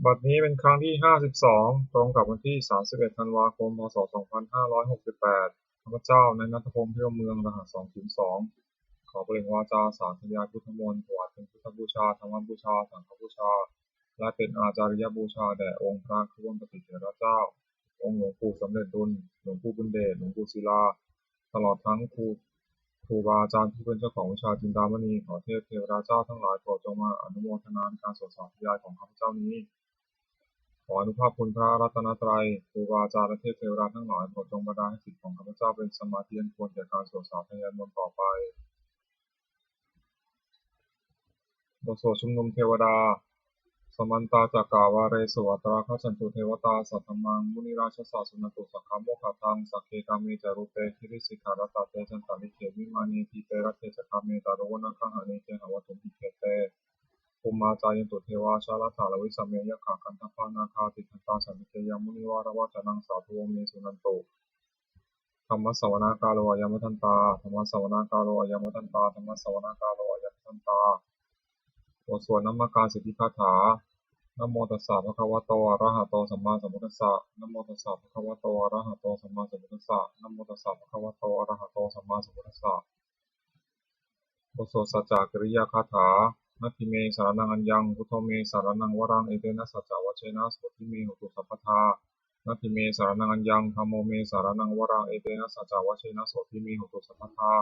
บัดนี้เป็นครั้งที่52ตรงกับวันที่31ธันวาคมพศ2568ข้าพเจ้านายณัฐพงษ์เที่ยวเมืองรหัส202ขอเปล่งวาจาสาธยายพุทธมนต์ถวายเป็นพุทธบูชาธรรมบูชาสังฆบูชาและเป็นอาจาริยบูชาแด่องค์พระครูปฏิเถรเจ้าองค์หลวงปู่สำเร็จดุลหลวงปู่บุญเดชหลวงปู่ศิลาตลอดทั้งครูบาอาจารย์ที่เป็นเจ้าของวิชาจินดามณีขอเทพเทวดาเจ้าทั้งหลายโปรดจงมาอนุโมทนาในการสวดสาธยายของข้าพเจ้านี้ขออนุภาพคุณพระรัตนตรัยครูบาอาจารย์และเทพเทวดาทั้งหลายโปรดจงบันดาลให้จิตของข้าพเจ้าเป็นสมาธิอันควรแก่การสวดสาธยายมนต์ต่อไปบทสวดชุมนุมเทวดาสมันตาจักกาวาเรสุอัตราคัจฉันตุเทวตาสัทธมังมุนิราชสาสุนตุสักขโมคทังสักเคกามิจารุเปคิริสิกขารัตตเตจันตาลิเขวิมานีทีเตระเทจคาเมตาโรวนะขังหานิเกหะวัตุมิเขเตภูมิมาจายันตุเทวาชาลถาลวิสัมเมยะขากันทพานาคาติทันตาสันติเกยมุนิวารวะจนังสาธุเมสุนันตุธรรมสวนากาโลอายมทันตาธรรมสวนากาโลอายมทันตาธรรมสวนากาโลอายมทันตาบทสวดนมัมการสิทธิคาถานะโมตัสสะภะคะวะโตอะระหะโตสัมมาสัมพุทธัสสะนะโมตัสสะภะคะวะโตอะระหะโตสัมมาสัมพุทธัสสะนะโมตัสสะภะคะวะโตอะระหะโตสัมมาสัมพุทธัสสะบทสวดสัจจกริยาคาถานัตถิเมสารนังอัญญังพุทโธเมสารนังวรังเอเตนะสัจจวัชเชนะโสติเมหุตุสัพพทานัตถิเมสารนังอัญญังธัมโมเมสารนังวรังเอเตนะสัจจวัชเชนะโสติเมหุตุสัพพทา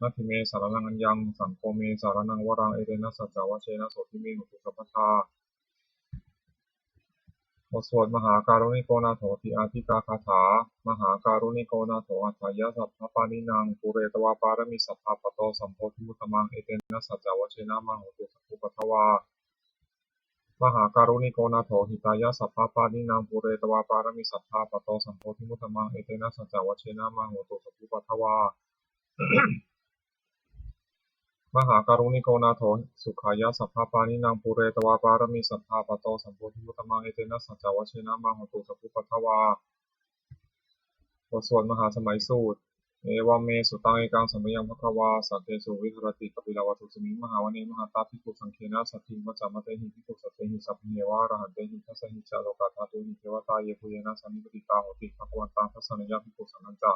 นัตถิเมสารนังอัญญังสังโฆเมสารนังวรังเอเตนะสัจจวัชเชนะโสติเมหุตุสัพพทาบทสวดมหาการุณิโกนาโถติอาทิกาคาถามหาการุณิโกนาโถอัฏฐายะสัพพปานินังปุเรตวาปารมิสัพพะปะโตสัมโพธิมุตตมังเอเตนะสัจจวัชเชนะมังหุตุสัพพุปทวามหาการุณิโกนาโถหิตายะสัพพปานินังปุเรตวาปารมิสัพพะปะโตสัมโพธิมุตตมังเอเตนะสัจจวัชเชนะมังหุตุสัพพุปทวามหาการุณิโกนาโถสุขายะสัพพปานินังปุเรตวาปารมิสัพพะปะโตสัมโพธิมุตตมังเอเตนะสัจจวัชเชนะมังหุตุสัพพุปทวาบทสวดมหาสมัยสูตรเอวเมสุตังเอกังสัมมยังภควาสักเกสุวิหรติกปิลวัตุสมิงมหาวเนมหาตาภิกขุสังเขนะสัตถิมัจจามเตหิภิกขุสัตเตหิสัพเพเนวะอรหันเตหิทัสสหิจาโลกาธาตุหิเทวตาเยปุเยนะสันนิปติตาโหติภควันตังทัสสนยะภิกขุสังฆัจจะ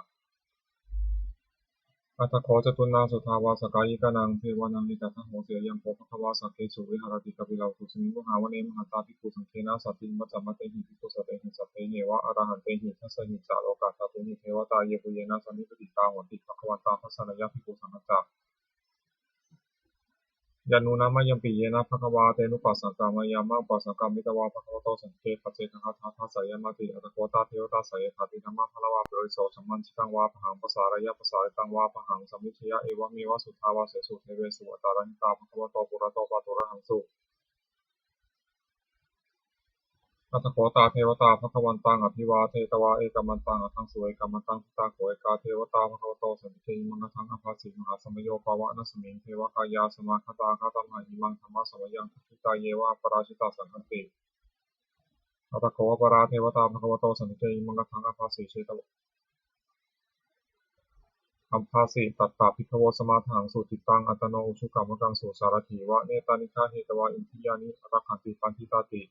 อัตถโคจตุนาสุทาวาสกายิกานังเทวานังนิกัตถโหเสยังโพภควาสักเกสุวิหรติกปิลวัตุสมิงมหาวเนมหาตาภิกขุสังเขนะสัตถิมัจจามเตหิภิกขุสัตเตหิสัพเพเนวะอรหันเตหิทัสสหิจาโลกาธาตุหิเทวตาเยปุเยนะสันนิปติตาโหติภควันตังทัสสนยะภิกขุสังฆัจจะ ยานุนามะยังปิเยนะภควาเตนุปัสสกามายามะปัสสกามิตวาภควโตสังเกปัจเจกขัตถาทัสสะยมติอัตโกตาเทวตาสายขาติธรรมะพลวาปริโสสัมมันชิตังวาปหังภาษารยะภาษาตังวาปหังสัมมิชยะเอวะเมวะสุทธาวาเสสุเทเวสุอัตตารันตาภควโตปุระโตปะตุระหังสุอัตโกตาเทวตาภควันตังอภิวาเทตวาเอกมันตังอัทังสุเอกมันตังพุตตาโขเอกาเทวตาภควโตสันติเกมังคังอภาสิมหาสมโยปวะนัสมิงเทวกายาสมาคตาคาตัมหะอิมังธรรมะสมยังทิตาเยวะปราชิตาสังคันติอัตโกวปราเทวตาภควโตสันติเกมังคังอภาสิเชตอัมภาสิตัตตาภิกขโวสมาถังสุจิตังอัตโนอุชุกรรมกังสุสารถีวะเนตานิฆาเหตวาอินทิยานิรักขันติปันทิตาติ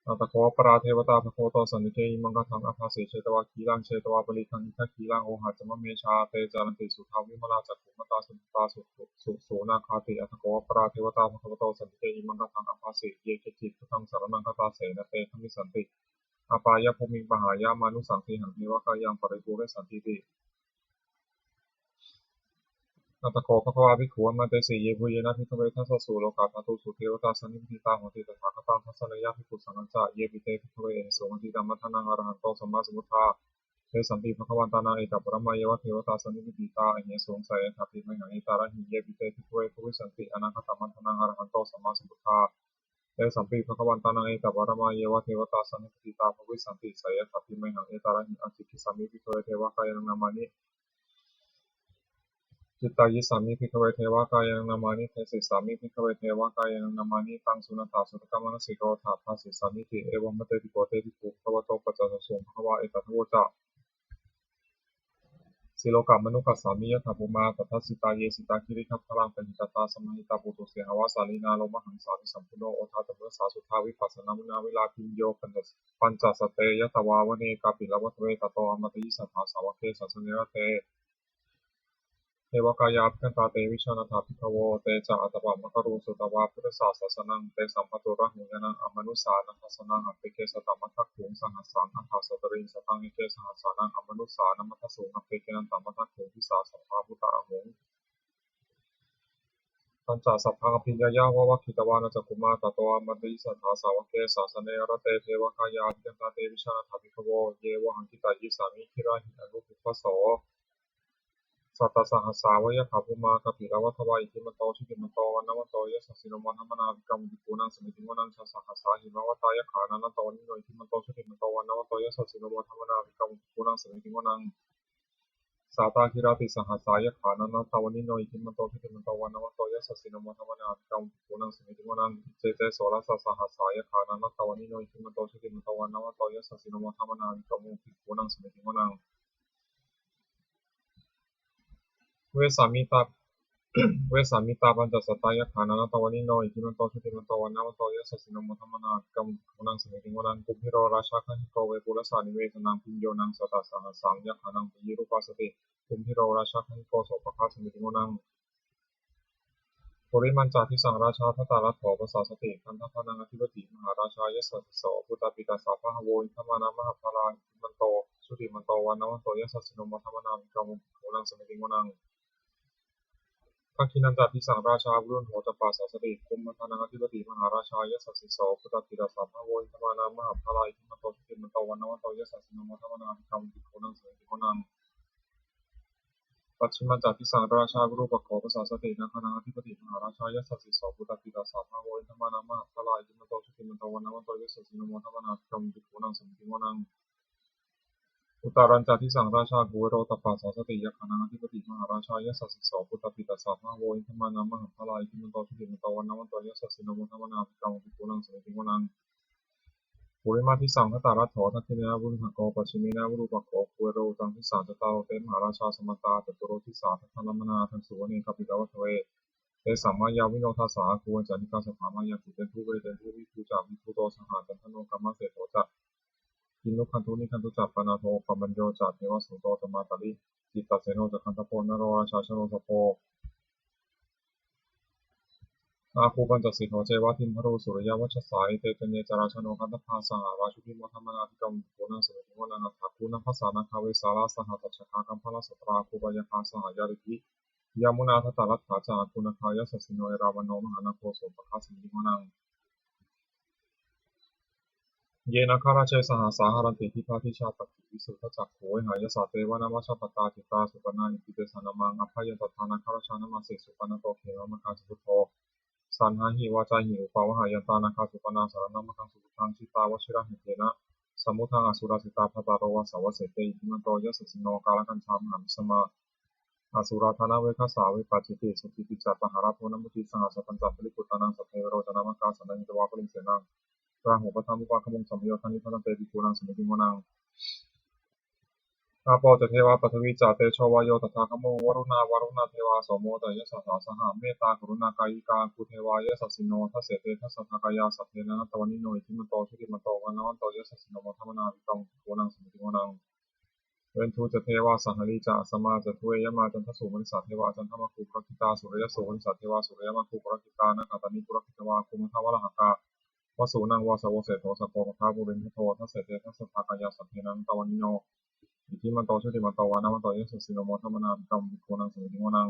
อัตโกวปราเทวตาภควโตสันติเกมังคังอภาสิเชตวาคีรังเชตวาปริคังนิฆคีรังโอหัจจมเมชาเตจารันติสุทาวิมลาจักขุมตาสุตาสุนาคาติอัตโกวปราเทวตาภควโตสันติเกมังคังอภาสิเยเกจิตุตังสารนังคตาเสนเตธมิสันติอปายะภูมิงปหายามานุสังเทหังเทวกายังปริภูเรสันติติ อัตถโกภควาภิกขุมันเตสีเยบุเยนะภิกขเวทัสสะสุโลกาภาตุสุเทวตาสันนิพิตาโหติตถาคตังทัสสนยะภิกขุสังฆัสสะเยปิเตภิกขเวสุงติตัมมัทธังอรหันโตสัมมาสัมพุทธาเทสันติภควันตานาเอกปรมัยยวะเทวตาสันนิพิตาอเหสงสัยทัพพิมหังอิตาระหิเยปิเตภิกขเวภวิสันติอนาคตมัทธังอรหันโตสัมมาสัมพุทธาเทสัมปิภควันตานาเอกปรมัยยวะเทวตาสันนิพิตาภวิสันติสัยทัพพิมหังอิตาระหิอจิกิสามิภิกขเวเทวกายนามานิ จิตตายิสามิภิกขเวเทวากายังนามานิเทศิสามิภิกขเวเทวากายังนามานิตังสุนัตถาสุตกรรมนสิโกถาภาสิสามิติเอวมะเตติโกเตติปุภควโตปัจจสสุงภควาเอตัทโวจะ สิโลกามนุกัสสามิยถาภูมาตัทธัสสิตาเยสิตาคิริคัพพลังปณิตตาสมหิตาปุตุเสหวาสาลีนาโลมหังสามิสัมพุโนโอทาตเมสาสุทาวิปัสสนามุนาวิลาพิญโยปัญจสเตยตวาวเนกาปิลวัตเวตโตอมตยิสัทธาสาวกเกสัสเนระเตเทวกายาภิกันตาเตวิชานาถาภิกขโวเตจาอัตตวามะกรูสุตวาพุทธศาสสนังเตสัมปตุระหุยนังอมนุสานังทัสนังอัปเปเกสตมัทธักขุงสหัสสังอัฏฐสตริงสตังเอเกสหัสสานังอมนุสานัมมัทธสุงอัปเปเกนันตมัทธักขุงทิสาสัพพาพุตตะอหุงปัญจสัพพังอภิญญายาวะวะคิตวานะจักขุมาตโตอมตยิสัทธาสาวกเกสาสเนระเตเทวกายาภิกันตาเตวิชานาถาภิกขโวเยวหังคิตายิสามิคิราหิอนุปุพพโสสัตตสหัสสาวะยะขาภูมากปิลวัฏวาอิทิมันโตชุติมันโตวันนวันโตยะสัสสิโนมทัมมนาวิกรรมวิปูนังสมิติวนังชาสหัสสาหิมวัตตายะขานันโตนิโนอิทิมันโตชุติมันโตวันนวันโตยะสัสสิโนมทัมมนาวิกรรมวิปูนังสมิติวนังสาตาคิราติสหัสสายะขานันโตนิโนอิทิมันโตชุติมันโตวันนวันโตยะสัสสิโนมทัมมนาวิกรรมวิปูนังสมิติวนังเจเจโสรสสหัสสายะขานันโตนิโนอิทิมันโตชุติมันโตวันนวันโตยะสัสสิโนมทัมมนาวิกรรมวิปูนังสมิติวนังเวสามิตา เวสามิตาปัญจสัตตายะขานานาตวานิโนอิทิมันโตชุติมันโตวันนาวันโตยะสัสสิโนมัทธมนากัมมุนังสมิติวนังกุมพิโรราชาคันหิโกเวปุรสานิเวทนังพิญโยนังสตัสสหัสสังยะขานังปิยิรูปัสสติกุมพิโรราชาคันหิโกโสปะคาสมิติวนังปุริมันจาทิสังราชาทัตตารัตโถปสาสติคันทพนังอธิปติมหาราชายะสัสสิโสพุตตปิตาสาพะหะโวอิธรรมานามหาภาลาอิมันโตชุติมันโตวันนาวันโตยะสัสสิโนมัทธมนากัมมุนังสมิติวนังทักขินันจัตติสังราชาบุรุษโหตปัสสสติคุมมัทนาธิปติมหาราชายสัสสิโสพุทธติดาสาภาโวิธรรมานามหาภาลายทิมันโตชุติมันโตวันนวันโตยสัสสิโนมัทธมนาภิกรรมติโคนังเสติโคนังปัจฉิมันจัตติสังราชาบุรุษปะโขปสาสตินักขณาธิปติมหาราชายสัสสิโสพุทธติดาสาภาโวิธรรมานามหาภาลายทิมันโตชุติมันโตวันนวันโตยสัสสิโนมัทธมนาภิกรรมติโคนังเสติโคนังอุตารัญจาทิสังราชากุเวโรตปัสสสติยคณาธิปติมหาราชายสัสสิโสพุทธปิตาสาภาโวอินทมานามหาภาลายทิมันโตชุติมันโตวันนวันโตยสัสสิโนมัทธมนาภิกรรมภิกขุนังสมิติวนังปุริมาทิสังคตารัตโถทักขิเนนะบุญหโกปัจฉิมินะบุรุปโขกุเวโรตังทิสังจตาเตมหาราชาสมตาจตุโรทิสาทัตถลมนาทังสุวเนกปิตวัตเวเตสัมมายาวิโนทัสสาคูวันจันทิกาสถามายาติเตทุเวเตทุวิภูจาวิภูโตสหจันทโนกัมมะเสโตจะกินุคันทุนิคันตุจัปปนาโทปัมบัญโยจัตเทวสุโตตมาตาลิจิตตเสโนจักขันตโพนโรราชาชโนสโพอาคูปัญจสิทโธเจวะทิมพรูสุริยวัชสายเตจเนจราชโนคันตภาสหาราชุพิมธรรมนาธิกรรมโพนังสุริวนานัตถคูนังภาษานาคาเวสาราสหัตถชาคัมพลสตราคูปยคาสหายาริกิยามุนาทัตตารัตถาจาคุณคายสัสสิโนเอราวันโนมหานาโคโสปคาสิมิโมนังเยนะคาราเชสหาสาหารันติทิพาทิชาตกิวิสุทธจักโขยหายสาเตวนามัชปตาจิตาสุปนานิปิเตสนามังอภัยตถานาคาราชานามาเสสุปนาโตเขวมะคาสุโธสันหาหิวาจาหิอุปาวหายันตานาคาสุปนาสารนามคังสุทังชิตาวชิระหิเทนะสมุทังอสุรสิตาภัตตารวะสาวเสเตอิมันโตยสสิโนกาลกันชามหัมสมาอสุราธนาเวคสาวิปัจจิติสุติปิจัปปหาราโทนมุติสหัสปัญจปริปุตตานังสัพเพโรจนามกาสันนิจวาปริเสนังราหุปธรรมุปะขมุงสัมโยธานิพันเตปิภูนังสมิติโมนังอาโปจเทวาปัทวีจาเตโชวายโยตถาคโมวรุณเทวาโสโมเตยสัสสาสหเมตตากรุณากายิกาภูเทวายสัสสิโนทัสเสเตทัสสะทากายาสัพเพนะตวันิโนอิทิมันโตชุติมันโตวันนวันโตยสัสสิโนมัทธมนาภิกรรมโกนังสมิติโมนังเวนทูจเทวาสหลีจาสมาจทุเยมาจันทสุมนิสัตเทวาจันทมคูปรคิตาสุริยสุมนิสัตเทวาสุริยมคูปรคิตานะขัตานิปุรคิตวาคุมทวะละหกาวสูนังวาสวเสโทสโพปทาบุรินทโททัสเสเตทัสสะทากายาสัพเพนันตวันิโนอิทิมันโตชุติมันโตวานะมันโตยสัสสิโนมัทธมนาภิกรรมภิกขุนังสมิติโมนัง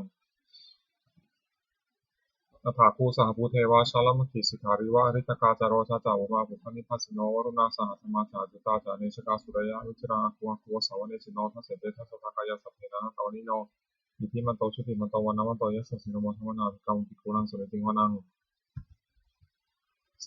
ตถาคูสหภูเทวาชาลมขิสิกขาริวะอริตกาจารโรชาจาวมาบุพนิพัสสิโนวรุณาสหธรรมาจาจุตาจาเนชกาสุรยาวิจราคุวคุวสาวเนชิโนทัสเสเตทัสสะทากายาสัพเพนันตวันิโนอิทิมันโตชุติมันโตวานะมันโตยสัสสิโนมัทธมนาภิกรรมภิกขุนังสมิติโมนัง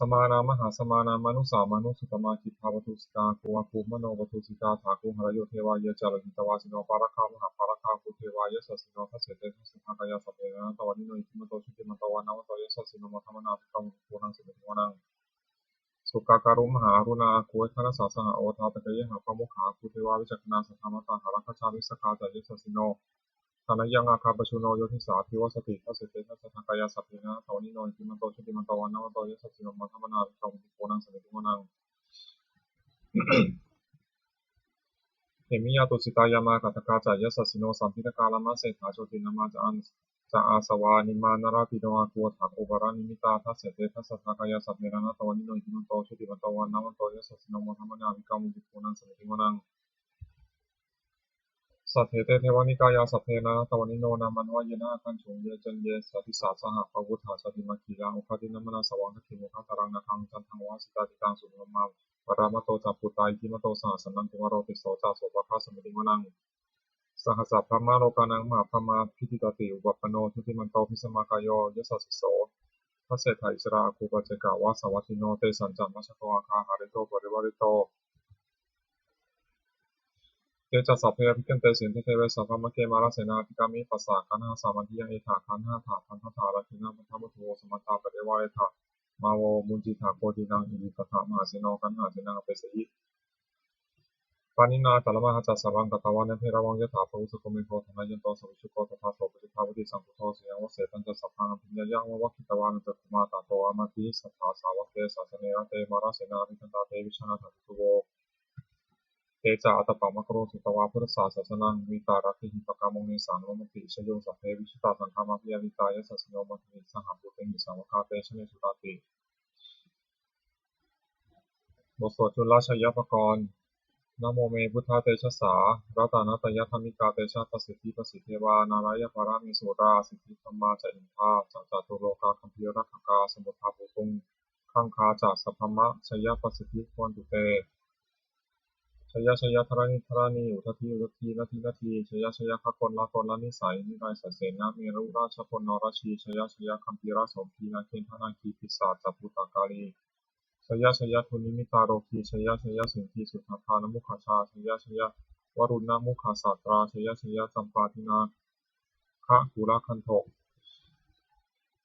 สมานามหาสมานามานุสามานุสุตมาคิภาวตุสิกาภูวภูมโนวตุสิกาถาคุหรโยเทวายะจารหิตวาสิโนปาราคามหาปาราคาภูเทวายะสัสสิโนทัสเสเตทัสสะภากายาสัพเพนะตวันนิโนอิทิมโตชุติมโตวานะวโตยะสัสสิโนมัทธมนาภิกรรมภูนังสมิติวนัง สุกาการุมหาอรุณาคุยคณะสาสหโอทาตะเกยหาพมุขาคุเทวาวิจักนาสัทธามตาหารัคชาวิสกาจายสสิโนธนยังอาคาปชุโนโยธิสาภิวสติทัสเสติทัสสะกายาสัพเพนะตวนิโนอิมันโตชุติมันโตวันนวันโตยสสิโนมัทมนาวิกรมติโกนังสมิติโมนังเหมิยาตุสิตายามากัตกาจายสสิโนสัมพิตกาลามาเศถาโชตินามาจะอาสวานิมานาราติโนอาคัวถาโกบารานิมิตาทัสเสเตทัสสะกายาสัพเพนะตวนิโนอิมันโตชุติมันโตวันนวันโตยสสิโนมัทมนาวิกรมติโกนังสมิติโมนังสัทเทเตเทวานิกายาสัพเพนะตวนิโนนามันวายนะคันฉงเยจันเยสัติสาสหภวุฒาสติมาคียาอุคตินมนาสวังคติมุขตารังนาคังจันทังวาสิตาติตังสุนมามปรามโตจัปปุตายทิมโตสหสนังตุมโรติโสจาโสภคาสมิติมนังสหสัพพมาโลกานังมหาพมาพิติตติอุปปโนทุติมันโตพิสมากายโยยสัสสิโสทัสเสถาอิสราคูปเจกาวาสวัติโนเตสันจัมมัชโตอาคาหาริโตปริวาริโตเตจัสสัพเพภิกขันเตสินเทเวสัพพมะเกมาราเสนาธิกามิปัสสะขันธ์ห้าสามัญทิยังเอถาขันธ์ห้าถาพันธถาลักขิณาพันธมุตโวสมัตตาปะเดวะเอถามาโวมุนจิถาโคตินังอิริปะทะมหาเสนขันธ์ห้าเสนาเปสยิปานินาตัลมะหัจจสรังกตวันเทระวังยถาภวุสโกเมโทธนายันโตสัพพิชุโกตถาโสปจิภาวติสัมพุทโธสยังวเสตัญจสัพพังอภิญญายังวะคิตวานันตคุมาตาโตอามาติสัทธาสาวกเตสาสเนระเตมาราเสนาภิคันตาเตวิชนาถาตุโวเตจาอัตปามะกโรสุตวาพุทธศาสสนังวิตารักขิหิปกามงเนสังโลมติชโยสัพเพวิชิตาสังฆามาพิยาวิตายสัสโนมัติสหปุเตหิสังวคาเตชเนสุตาติบทสวดจุลชยปกรณ์นะโมเมพุทธาเตชะสารัตานัตยธรรมิกาเตชะประสิทธิประสิทธิเทวานารายภารามิสุราสิทธิธรรมาจะอินทาจัจตุโลกาคัมภีรักกาสมุทธาภูตุงขังคาจัสัพพมะชยประสิทธิควรตุเตชยธรณีอุทธีนาทีชยคกลละตนละนิสัยนิไรสเสนาเมรุราชพลนรชีชยคัมภีราสมพีนาเคนธนาคีปิศาจจัปุตตากาลีชยทุนิมิตาโรคีชยสิงคีสุทธาภานมุขชาชยวรุณมุขาสาตราชยจำปาทินาคะกุลคันโท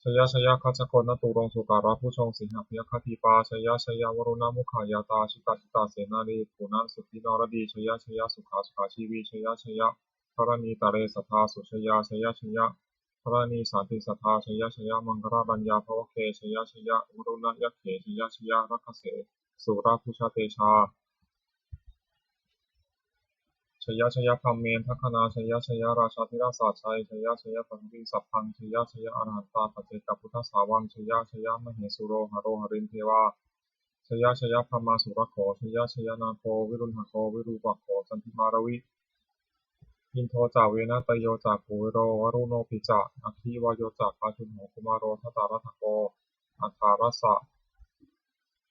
ชยคัจโกนตุรงสุการะผู้ชงสิงหพยคติปาชยวรุณมุขายาตาชิตาเสนาลีปุณณสุตินรดีชยสุขาชีวีชยธรณีตะเรสัทธาสุชยชยธรณีสันติสัทธาชยมังครารัญญาภวเคชยวรุณยัคเขชยรัคเสสุราภูชาเตชาชยพัมเมนทัคคณาชยราชาธิราชาชัยชยปัญญิสัพพังชยอรหันตาปัจเจกพุทธสาวังชยมเหสุโรหรินเทวาชยพมาสุรโขชยนาโควิรุณหโควิรูปโขจันทิมารวิอินโทจาเวนะตโยจากภูวิโรวรุโนปิจะอัคคีวายโยจากพาชุนโหกุมารโรทัตตารัตโกอัฏฐารสะ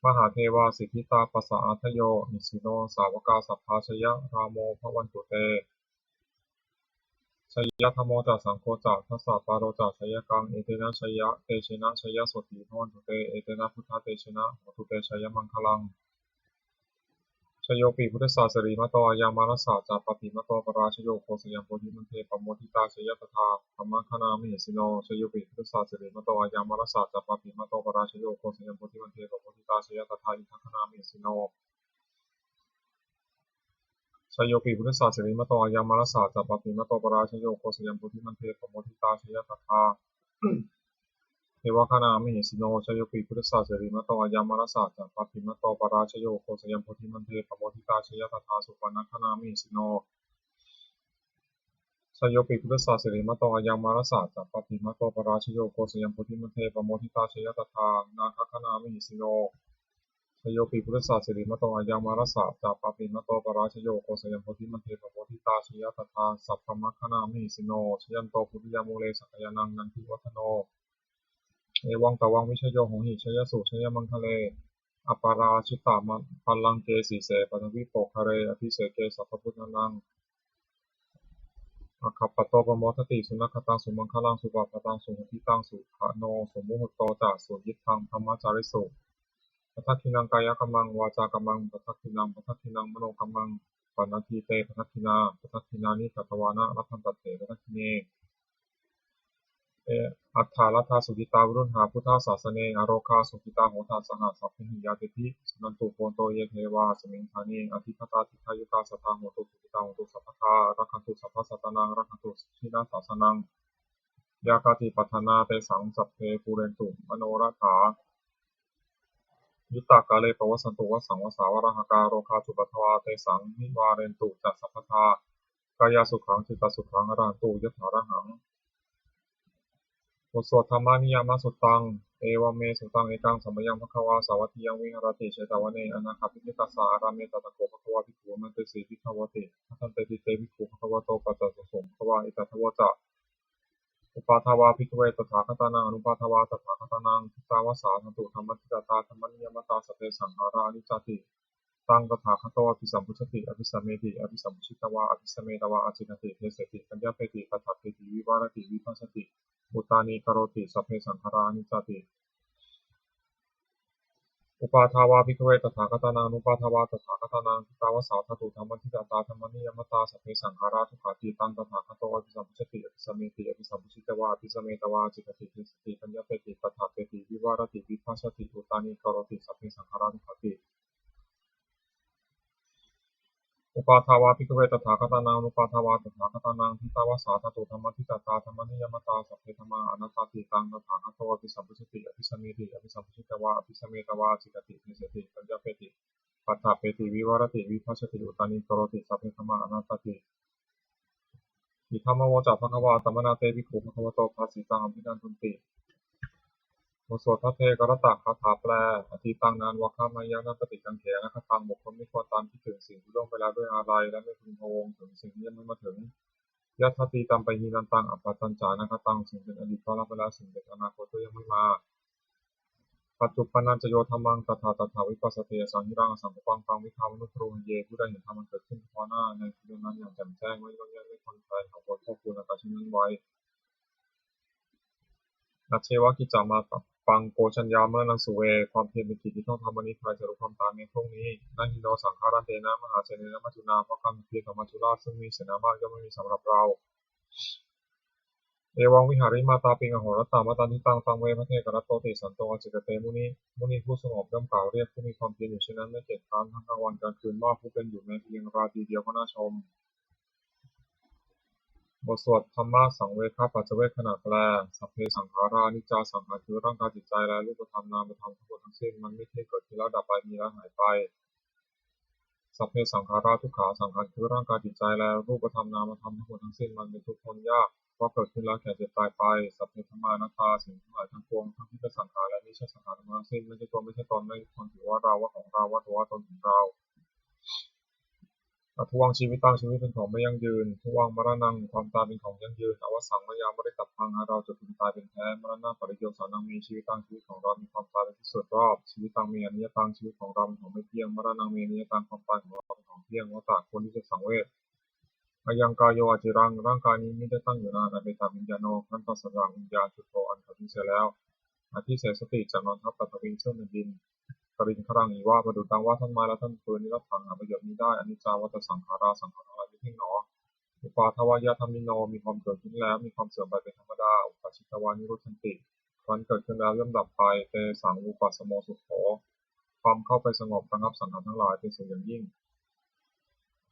มหาเทวาสิทธิตาปัสสะอัทโยนิสิโนสาวกาสัพพาชยรามโมภวันตุเตชยธรรมโมจักสังโฆจักทัสสะปาโรจักชยกังเอเตนะชยเตชนะชยโสติภวันตุเตเอเตนะพุทธเตชนะโหตุเตชยมังคลังชโยปีพุทธศาสรีมะโตอายามานสสะจัปปิมะโตปราชโยโคสยามโพธิมันเทปโมทิตาชยตถาธรรมคณามิสิโนชโยปีพุทธศาสรีมะโตอายามานสสะจัปปิมะโตปราชโยโคสยามโพธิมันเทปโมทิตาชยตถาอิทัคคณามิสิโนชโยปีพุทธศาสริมะโตอายามารสาจัปปิมะโตปราชโยโคสยัมพุทธิมันเทปโมทิตาชยตถาเทวคณามิสิโนชโยปีพุทธศาสริมะโตอายามารสาจัปปิมะโตปราชโยโคสยัมพุทธิมันเทปโมทิตาชยตถาสุปนคณามิสิโนชโยปีพุทธศาสริมะโตอายามารสาจัปปิมะโตปราชโยโคสยัมพุทธิมันเทปโมทิตาชยตถานาคคณามิสิโนชโยปีพุทธศาสริมะโตอายามารสาจัปปิมะโตปราชโยโคสยัมพุทธิมันเทปโมทิตาชยตถาสัพพมคณามิสิโนชยันโตพุทธิยามูเลสักยานังนันทิวัฒโนเอวังตวังวิชโยหงหิชยสุชยมังคะเลอปาราชิตามัพัลลังเกสีเสปทวิโปคะเรอภิเสเกสัพพพุทธนังอคัปปโตปโมทติสุนัขตังสุมังคลังสุปปตังสุหติตังสุขโนสุมุหุตโตจาสุยิทังธรรมจาริสุปัทถินังกายกัมมังวาจากัมมังปัทถินังมโนกัมมังปานาทีเตปัทถินานิกัตวานะรัตถันตเถปัทถิเน อัฏฐาลัทธาสุขิตาวิรุณหาพุทธศาสเนอโรคาสุขิตาโหตาสหสัพพิหิยาติภิสุนันตุโพนโตเยเทวาสมิงธานีอธิคตาทิทายุตาสัทธาโหตุสุขิตาโหตุสัพพทารักขันตุสัพพสัตตนังรักขันตุชินาศาสนังยาคาติปัฏฐานาเตสังสัพเพปูเรนตุมโนรัฐายุตตากาเลปวัสสันตุวสังวสาวรหกาโรคาจุปทวาเตสังนิวาเรนตุจัสสัพพทากายาสุขังจิตสุขังอรหันตุยถาระหังบทสวดธรรมานิยามสุตตังเอวเมสุตังเอกังสัมยังภควาสาวัติยังวิหารติเชตวเนอนาคาปิณิกัสสาอาราเมตตะโกภควาภิกขุนันเตสีภิกขวติทันเตติเตภิกขุภควโตปัจจสสมภควาอิตถวจะอุปาทวาภิกขเวตถาคตานังอนุปาทวาตถาคตานังทิตาวสาทันตุธรรมทิตตาธรรมนิยมตาสเปสังหารานิจจติตังตถาคตอภิสัมพุชติอภิสัมเมติอภิสัมพุชิตวาอภิสัมเมตวาอจินติเทสติปัญญาเปติปัฏฐเปติวิวารติวิปัสสติอุตานิกโรติสัพเพสังขารานิจจติอุปาทาวาภิกขเวตถาคตานังอนุปาทวาตถาคตานังทิตาวสาทัตุธรรมทิตตาธรรมนิยมตาสัพเพสังขาราทุกขาติตังตถาคตอภิสัมพุชติอภิสัมเมติอภิสัมพุชิตวาอภิสัมเมตวาจิตติเทสติปัญญาเปติปัฏฐเปติวิวารติวิปัสสติอุตานิกโรติสัพเพสังขาราทุกขาติอุปาทาวาภิกขเวตถาคตานังอนุปาทวาตถาคตานังทิตาวสาทัตุธรรมทิตตาธรรมนิยมตาสัพเพธรรมาอนัตตาติตังตถาคตอภิสัมพุชติอภิสัมเมติอภิสัมพุชิตวาอภิสัมเมตวาจิตติเทสติปัญญาเปติปัฏฐเปติวิวารติวิภัสสติอุตานิกโรติสัพเพธรรมาอนัตตติอิทัมมโวจะภควาตัมมนาเตภิกขุภควโตภาสิตังอภินันทุนติบทสวดพระเทกรตะคาถาแปลอธิตังนานวะคามายานาปฏิกังเขนะคตังบุคคลไม่ควรตามคิดถึงสิ่งที่ล่วงไปแล้วด้วยอาลัยและไม่พึงพะวงถึงสิ่งที่ยังไม่มาถึงยัตถติตัมปหินันตังอัปปตัญจานะคตังสิ่งเป็นอดีตก็รับไปแล้วสิ่งเป็นอนาคตก็ยังไม่มาปัจจุปนัญจโยธรรมังตถาตถาวิปัสสติสังหิรังสังฆปังตังวิธามนุปรูหเยผู้ใดเห็นธรรมมันเกิดขึ้นเฉพาะหน้าในที่นั้นอย่างแจ่มแจ้งไม่ย้อนแย้งไม่คลอนแคลนของบทควบคุมอาการชนั้นไว้นัชเชวะกิจจามาปังโกชัญญาเมื่อนังสุเวความเพียรเป็นกิจที่ต้องทำวันนี้ใครจะรู้ความตามในพรุ่งนี้นั่นหิโนสังฆารันเตนะมหาเสนนะมัจจุนาเพราะการเพียรของมัจจุราชซึ่งมีเสนามากย่อมไม่มีสำหรับเราเอวังวิหาริมาตาปิงอโหรตามาตันทิตังตังเวพระเทกรัตโตติสันโตอจิกเตมุนีผู้สงบย่อมกล่าวเรียกผู้มีความเพียรอยู่เช่นนั้นไม่เกียจคร้านทั้งกลางวันกลางคืนว่าผู้เป็นอยู่แม้เพียงราตรีเดียวก็น่าชมบทสวดธรรมะสังเวคปัจเจเวคขณะแปลสัพเพสังขารานิจจาสังขารคือร่างกายจิตใจและรูปธรรมนามธรรมทั้งหมดทั้งสิ้นมันไม่เที่ยงเกิดขึ้นแล้วดับไปมีแล้วหายไปสัพเพสังขาราทุกขาสังขารคือร่างกายจิตใจและรูปธรรมนามธรรมทั้งหมดทั้งสิ้นมันเป็นทุกข์ทนยากเพราะเกิดขึ้นแล้วแก่เจ็บตายไปสัพเพธรรมานัตตาสิ่งทั้งหลายทั้งปวงทั้งที่เป็นสังขารและไม่ใช่สังขารทั้งสิ้นไม่ใช่ตัวไม่ใช่ตนไม่ควรถือว่าเราว่าของเราว่าตัวว่าตนของเราทวงชีวิตตั้งชีวิตเป็นของไม่ยั่งยืนทวงมรณะความตายเป็นของยั่งยืนอวสังมายาไม่ได้ตัดพังเราจะพึงตายเป็นแท้มรณะปริโยสานังมีชีวิตตั้งชีวิตของเรามีความตายเป็นที่สุดรอบชีวิตตั้งมีอนิจจังชีวิตของเราเป็นของไม่เที่ยงมรณะมีอนิจจังความตายของเราเป็นของเที่ยงวัฏฏะคนที่จะสังเวชอายังกายโยอาจิรังร่างกายนี้ไม่ได้ตั้งอยู่นานในเบตาวิญญาโนขั้นตอนสังวิญญาณจุดโตอันขัดทิ้งเสียแล้วอาทิเสสติจากนอนทับปัตตวิงเชื่อมดินกรินครังอีว่าประดุจดังว่าท่านไม้และท่านปืนนิรัตถังหาประโยชน์นี้ได้อนิจจาวัฏสังขาราสังขารอะไรไม่เที่ยงหนออุปาทวายธรรมิโนมีความเกิดขึ้นแล้วมีความเสื่อมไปเป็นธรรมดาอุปาชิตวานิโรธันติครั้นเกิดขึ้นแล้วย่อมดับไปเตสังอุปัสสโมสุโขความเข้าไปสงบระงับสังขารทั้งหลายเป็นสิ่งอย่างยิ่ง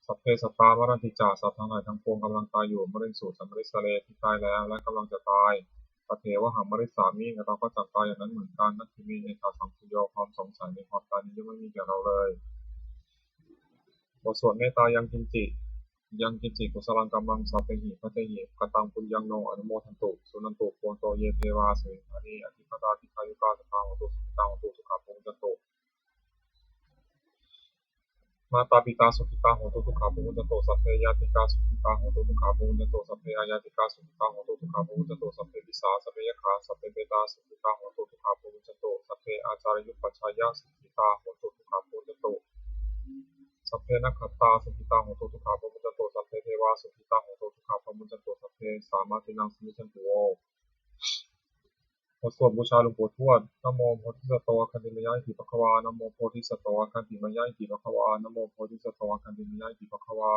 สัพเพสัตตามรันติจาสัตว์ทั้งหลายทั้งปวงกำลังตายอยู่มริสูตรสัมริสเลที่ตายแล้วและกำลังจะตายปเทวหังมริสามิเราก็จักตายอย่างนั้นเหมือนกันนั่นคือมีในทาสังคุโยความสงสัยในความตายนี้ยังไม่มีแก่เราเลยบทสวดเมตตายังกินจิกุศลังกัมมังสัพเพหิพัตติกตังปุญญังโนอนุโมทันตุสุนันตุโพนโตเยเทวาสมิงธานีอธิปตาทิคายุกาสตางหตุสุขิตังหตุสุขาปุญจตุมาตาปิตาสุขิตาโหตุทุกขาปุญจโตสัพเพยาติกาสุขิตาโหตุทุกขาปุญจโตสัพเพอายาติกาสุขิตาโหตุทุกขาปุญจโตสัพเพปิสาสัพเพยคาสัพเพเบตาสุขิตาโหตุทุกขาปุญจโตสัพเพอาจารยุปปัชฌายาสุขิตาโหตุทุกขาปุญจโตสัพเพนักขตาสุขิตาโหตุทุกขาปุญจโตสัพเพเทวาสุขิตาโหตุทุกขาปุญจโตสัพเพสามาตินังสมิจันตุโวบทสวดบูชาหลวงปู่ทวดนะโมโพธิสัตว์คันติมยะอิติภควานะโมโพธิสัตว์คันติมยะอิติภควานะโมโพธิสัตว์คันติมยะอิติภควา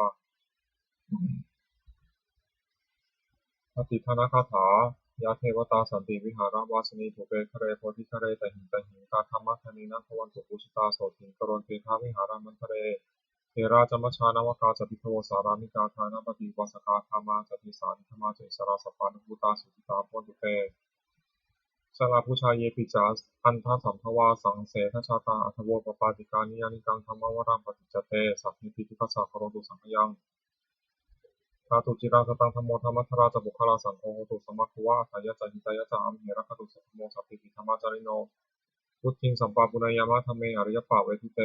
ปฏิทานคาถา ยะเทวตาสันติวิหารวาสนีถูเปคะเรโพธิคะเรแต่หิงตาธรรมะธนินะภวันตุปุชตาโสติงกรณเกทาวิหารามันทะเรเทราจมัชฌานวกาสติโทสารามิกาทานาปฏิวัสกาธามาจติสานิธรรมาเจสราสปานุภูตาสุติตาพวันตุเตชลาภูชาเยปิจาอันทสัมภวาสังเสทชาตาอัทโวปปาติกานิยานิกังธรรมวรังปฏิจเตสัพพิติทุกขสัพพโรตุสังขยังธาตุจิรังสตังธรรมโมธรรมัทราจบุคลาสันโฆโหตุสมัคควะอัตถยะจหิตายะจะอัมเหระคตุสัพพโมสัพพิติธรรมาจาริโนพุทธิงสัมปาปุณยามะธรรมเมอริยปะเวทิเต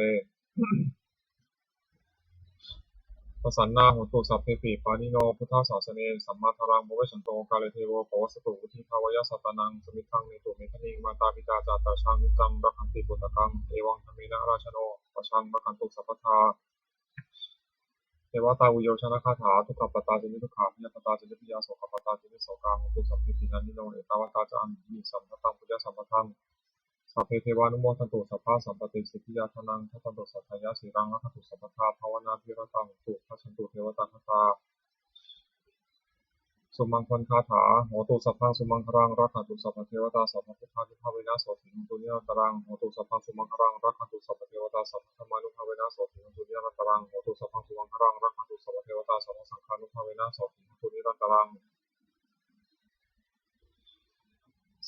ประสันนาโหตุสัพเพปิปานิโนพุทธศาสเนสัมมาทารังโมเวชันโตกาเลเทโวโภวสตุอุทิภาวายสัตตานังสมิทังเนตุเมทนิงมาตาปิตาจาตาชังนิจังรักขันติปุตตะกังเอวังธรรมินะราชโนปะชังรักขันตุสัพพทาเทวตาวิโยชนะคาถาทุกขปตาจินิทุกขาพิยปตาจินิพิยาโสขปตาจินิโสกาโหตุสัพเพปินันนิโนเอตาวตาจามิสัมภตังปุญญสัมปทังสัพเพเทวานุโมทันตุสัพพะสัมปติสิทธิยาทนังทัตตันตุสัพพยาสีรังรักขันตุสัพพทาภาวนาภิรตังตุทัชันตุเทวตาคตาสุมังคลคาถาโหตุสัพพังสุมังครังรักขันตุสัพพเทวตาสัพพพุทธานุภาเวนะโสติหุตุนิรันตรังโหตุสัพพังสุมังครังรักขันตุสัพพเทวตาสัพพธรรมานุภาเวนะโสติหุตุนิรันตรังโหตุสัพพังสุมังครังรักขันตุสัพพเทวตาสัพพสังฆานุภาเวนะโสติหุตุนิรันตรัง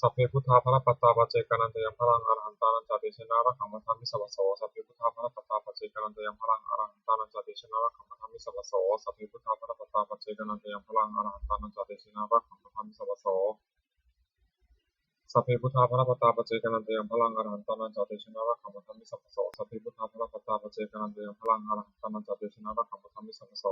สัพเพพุทธาภรปัตตาปัจเจกนันตยังพลังอรหันตานันจติชนะรักขังมัทามิสัพพโสสัพเพพุทธาภรปัตตาปัจเจกนันตยังพลังอรหันตานันจติชนะรักขังมัทามิสัพพโสสัพเพพุทธาภรปัตตาปัจเจกนันตยังพลังอรหันตานันจติชนะรักขังมัทามิสัพพโสสัพเพพุทธาภรปัตตาปัจเจกนันตยังพลังอรหันตานันจติชนะรักขังมัทามิสัพพโสสัพเพพุทธาภรปัตตาปัจเจกนันตยังพลังอรหันตานันจติชนะรักขังมัทามิสัพพโส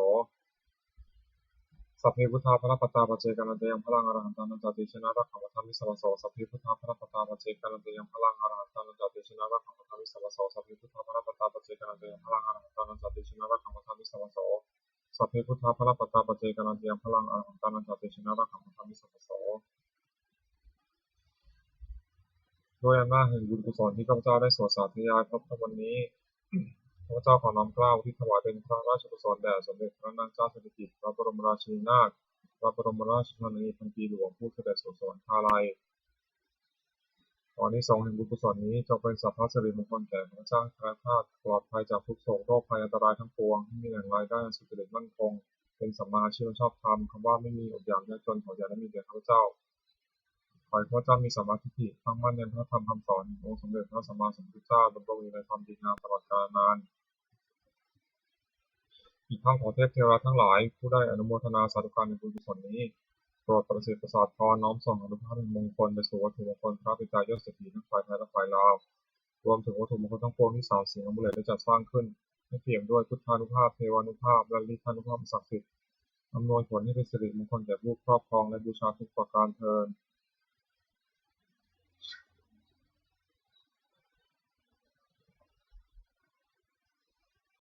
สัพเพพุทธาภรปัตตาปัจเจกนันตยังพลังอรหันตานันจติชนะรักขังมัทามิสัพพโสสัพเพพุทธาภรปัตตาปัจเจกนันตยังพลังอรหันตานันจติชนะรักขังมัทามิสัพพโสสัพเพพุทธาภรปัตตาปัจเจกนันตยังพลังอรหันตานันจติชนะรักขังมัทามิสัพพโสสัพเพพุทธาภรปัตตาปัจเจกนันตยังพลังอรหันตานันจติชนะรักขังมัทามิสัพพโสด้วยอำนาจแห่งบุญกุศลที่ข้าพเจ้าได้สวดสาธยายพระธรรมวันนี้ข้าพเจ้าขอน้อมเกล้าที่ถวายเป็นพระราชกุศลแด่สมเด็จพระนางเจ้าสิริกิติ์พระบรมราชินีนาถพระบรมราชชนนีพันปีหลวงผู้เสด็จสู่สวรรคาลัยขออานิสงส์แห่งบุญกุศลนี้จงเป็นสัพพะสิริมงคลแก่ข้าพเจ้าและทาสปลอดภัยจากทุกโศกโรคภัยอันตรายทั้งปวงที่มีแหล่งรายได้อันสุจริตมั่นคงเป็นสัมมาอาชีพชอบธรรมคำว่าไม่มีอดอยากยากจนขออย่าได้มีแก่ข้าพเจ้าขอให้ข้าพเจ้ามีสัมมาทิฏฐิตั้งมั่นในพระธรรมคำสอนขององค์สมเด็จพระสัมมาสัมพุทธเจ้าดำรงอยู่ในความดีงามตลอดกาลนานอีกทั้งขอเทพเทวดาทั้งหลายผู้ได้อนุโมทนาสาธุการในบุญกุศลนี้โปรดประสิทธิ์ประสาทพรน้อมส่งอนุภาพแห่งมงคลไปสู่วัตถุมงคลพระปิตายอดเศรษฐีทั้งฝ่ายไทยและฝ่ายลาวรวมถึงวัตถุมงคลทั้งปวงที่สาวเสียงอมุเลตได้จัดสร้างขึ้นให้เปี่ยมด้วยพุทธานุภาพเทวานุภาพและฤทธานุภาพศักดิ์สิทธิ์อำนวยผลให้เป็นสิริมงคลแก่ผู้ครอบครองและบูชาทุกประการเทอญ